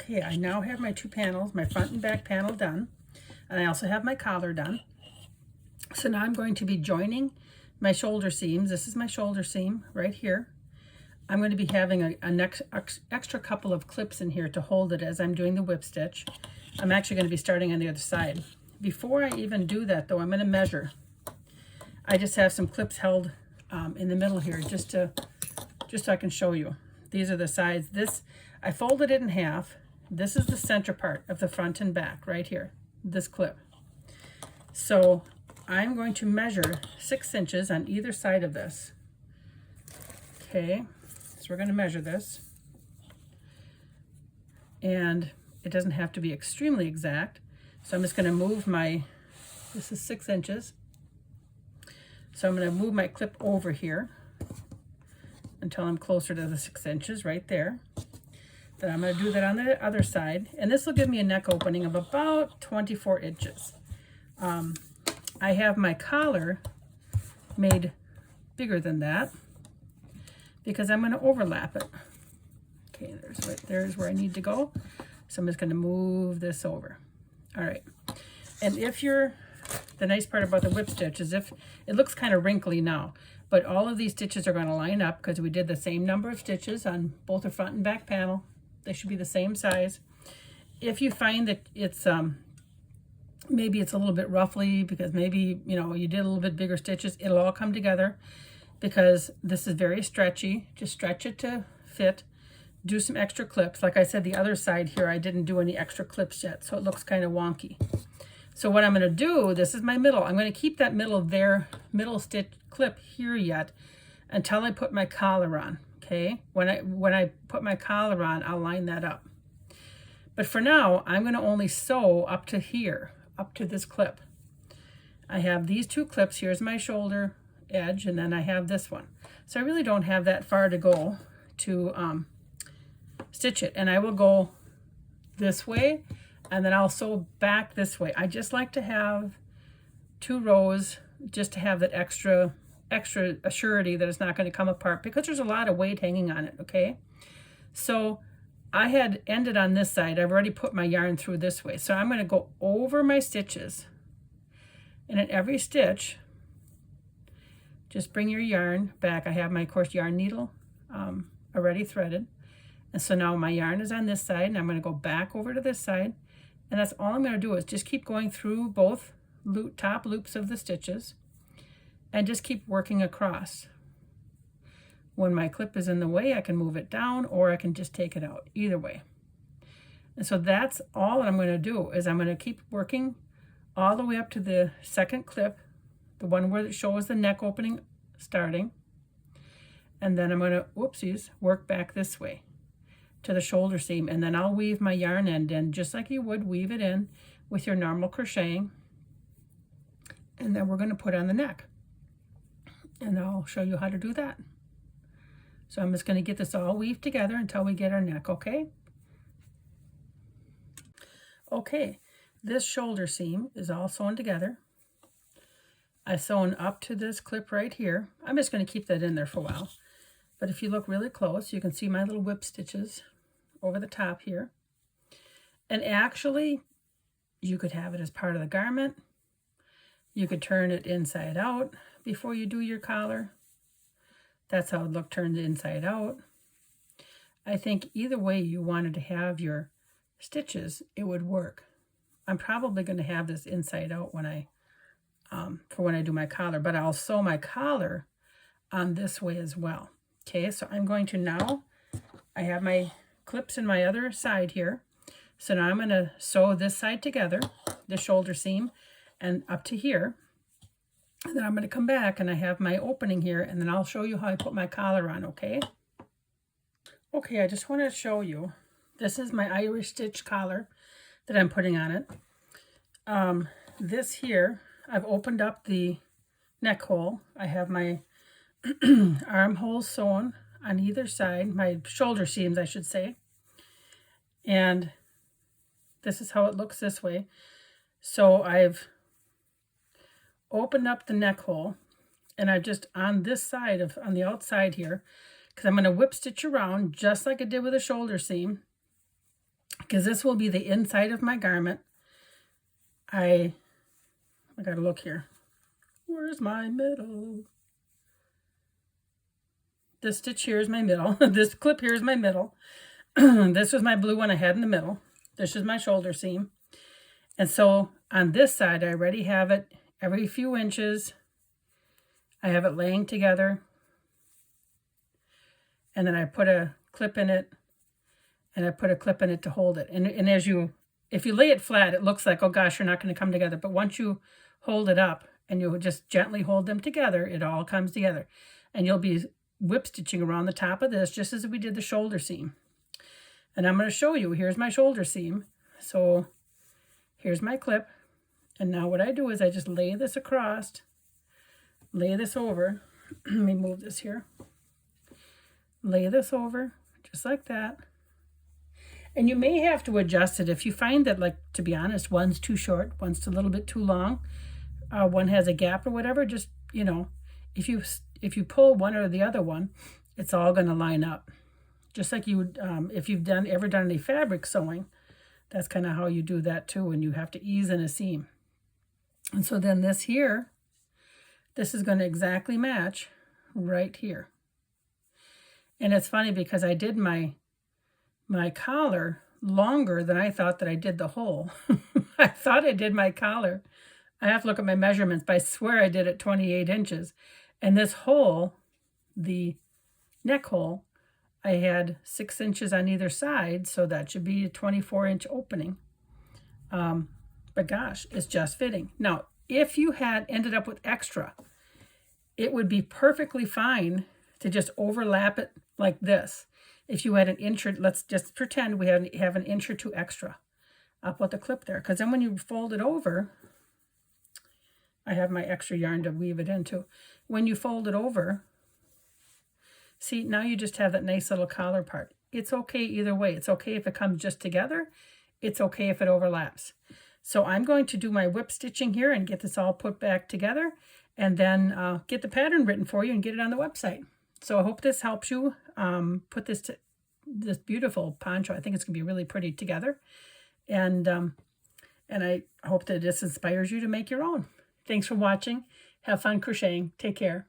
Okay, I now have my two panels, my front and back panel done, and I also have my collar done. So now I'm going to be joining my shoulder seams. This is my shoulder seam right here. I'm going to be having an extra couple of clips in here to hold it as I'm doing the whip stitch. I'm actually going to be starting on the other side. Before I even do that though, I'm going to measure. I just have some clips held in the middle here just so I can show you. These are the sides. This, I folded it in half. This is the center part of the front and back right here, this clip. So I'm going to measure 6 inches on either side of this. Okay, so we're going to measure this. And it doesn't have to be extremely exact. So I'm just going to move this is 6 inches. So I'm going to move my clip over here until I'm closer to the 6 inches right there. Then I'm going to do that on the other side. And this will give me a neck opening of about 24 inches. I have my collar made bigger than that because I'm going to overlap it. Okay, there's where I need to go. So I'm just going to move this over. All right. And the nice part about the whip stitch is if it looks kind of wrinkly now, but all of these stitches are going to line up because we did the same number of stitches on both the front and back panel. They should be the same size. If you find that it's maybe it's a little bit roughly because maybe you did a little bit bigger stitches, it'll all come together because this is very stretchy. Just stretch it to fit. Do some extra clips. Like I said, the other side here I didn't do any extra clips yet, so it looks kind of wonky. So what I'm going to do, this is my middle. I'm going to keep that middle stitch clip here yet until I put my collar on. Okay, when I put my collar on, I'll line that up. But for now, I'm going to only sew up to here, up to this clip. I have these two clips. Here's my shoulder edge, and then I have this one. So I really don't have that far to go to stitch it. And I will go this way, and then I'll sew back this way. I just like to have 2 rows just to have that extra assurity that it's not going to come apart because there's a lot of weight hanging on it, okay? So I had ended on this side. I've already put my yarn through this way. So I'm going to go over my stitches. And at every stitch, just bring your yarn back. I have my, of course, yarn needle already threaded. And so now my yarn is on this side, and I'm going to go back over to this side. And that's all I'm going to do is just keep going through both top loops of the stitches and just keep working across. When my clip is in the way, I can move it down or I can just take it out, either way. And so that's all that I'm going to do is I'm going to keep working all the way up to the second clip, the one where it shows the neck opening starting. And then I'm going to, whoopsies, work back this way to the shoulder seam, and then I'll weave my yarn end in just like you would weave it in with your normal crocheting. And then we're going to put on the neck. And I'll show you how to do that. So I'm just going to get this all weaved together until we get our neck, okay? Okay, this shoulder seam is all sewn together. I've sewn up to this clip right here. I'm just going to keep that in there for a while. But if you look really close, you can see my little whip stitches over the top here. And actually, you could have it as part of the garment. You could turn it inside out before you do your collar. That's how it looked turned inside out. I think either way you wanted to have your stitches, it would work. I'm probably going to have this inside out when I do my collar, but I'll sew my collar on this way as well. Okay, so I'm going to now, I have my clips in my other side here. So now I'm going to sew this side together, the shoulder seam, and up to here. And then I'm going to come back and I have my opening here, and then I'll show you how I put my collar on, okay? Okay, I just want to show you. This is my Irish stitch collar that I'm putting on it. This here, I've opened up the neck hole. I have my armholes sewn on either side, my shoulder seams, I should say. And this is how it looks this way. So I've opened up the neck hole, and I've just on this side on the outside here, because I'm going to whip stitch around just like I did with the shoulder seam. because this will be the inside of my garment. I gotta look here. Where's my middle? This stitch here is my middle. This clip here is my middle. This was my blue one I had in the middle. This is my shoulder seam. And so on this side, I already have it every few inches. I have it laying together. And then I put a clip in it, and I put a clip in it to hold it. And if you lay it flat, it looks like, oh gosh, you're not going to come together. But once you hold it up and you just gently hold them together, it all comes together. And you'll be whip stitching around the top of this just as we did the shoulder seam. And I'm going to show you, here's my shoulder seam. So here's my clip. And now what I do is I just lay this across, lay this over. Let me move this here. Lay this over just like that. And you may have to adjust it if you find that, like, to be honest, one's too short, one's a little bit too long, one has a gap or whatever. Just, you know, if you pull one or the other one, it's all going to line up. Just like you would, if you've ever done any fabric sewing, that's kind of how you do that too, and you have to ease in a seam. And so then this here, this is going to exactly match right here. And it's funny because I did my collar longer than I thought that I did the hole. I thought I did my collar. I have to look at my measurements, but I swear I did it 28 inches. And this hole, the neck hole, I had 6 inches on either side, so that should be a 24-inch opening. But gosh, it's just fitting. Now, if you had ended up with extra, it would be perfectly fine to just overlap it like this. If you had an inch, or let's just pretend we have an inch or two extra. I'll put the clip there, because then when you fold it over, I have my extra yarn to weave it into. When you fold it over, see, now you just have that nice little collar part. It's okay either way. It's okay if it comes just together. It's okay if it overlaps. So I'm going to do my whip stitching here and get this all put back together, and then get the pattern written for you and get it on the website. So I hope this helps you put this beautiful poncho. I think it's going to be really pretty together. And I hope that this inspires you to make your own. Thanks for watching. Have fun crocheting. Take care.